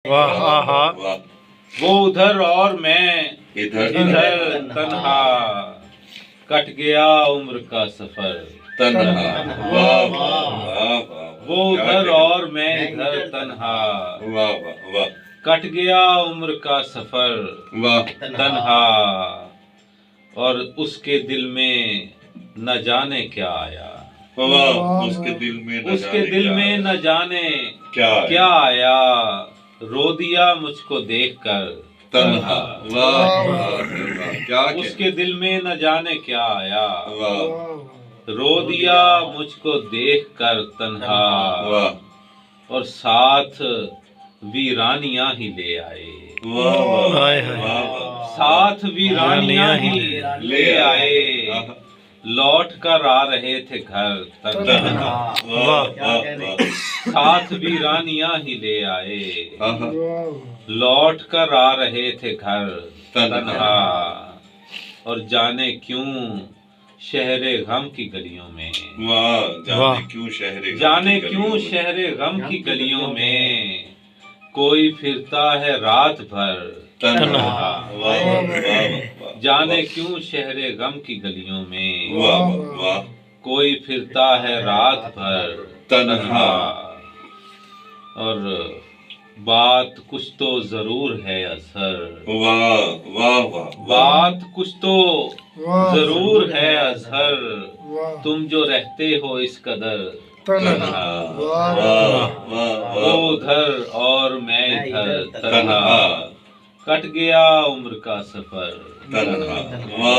वाह आहा। वाह। वो उधर और मैं इधर इधर तन्हा, कट गया उम्र का सफर। तन्हा। वाह वाह वाह वाह। वो क्या उधर कहना। और मैं इधर तन्हा, वाह वाह वाह कट गया उम्र का सफर वाह। तन्हा। और उसके दिल में न जाने क्या आया, वाह। उसके दिल में न उसके जाने दिल क्या में है। न जाने क्या है। क्या आया। रो दिया मुझको देखकर तन्हा। वाह वाह वाह। क्या उसके दिल में न जाने क्या आया। वाह रो दिया मुझको देखकर तन्हा, वाह और साथ वीरानियां ही ले आए। वाह वाह हाय हाय। वाह। साथ वीरानियां ही ले आए। आहा। लौट कर आ रहे थे घर तन्हा। तन्हा, वाह वाह वाह। साथ वीरानियां ही ले आए। आहा। लौट कर आ रहे थे घर तन्हा। तन्हा, और जाने क्यों शहरे गम की गलियों में। वाह। जाने वाह। क्यों शहरे गम जाने की क्यों गलियों में। शहरे गम की गलियों में कोई फिरता है रात भर तन्हा। तन्हा। वाह वाह वाह। जाने क्यों शहरे गम की गलियों में वाह वाह। कोई फिरता है रात भर तन्हा। और बात कुछ तो जरूर है असर। वाह वाह वाह। बात कुछ तो जरूर है असर, तुम जो रहते हो इस कदर तन्हा। वाह वाह वो उधर और मैं इधर तन्हा, तन्हा। कट गया उम्र का सफर तन्हा। वाह।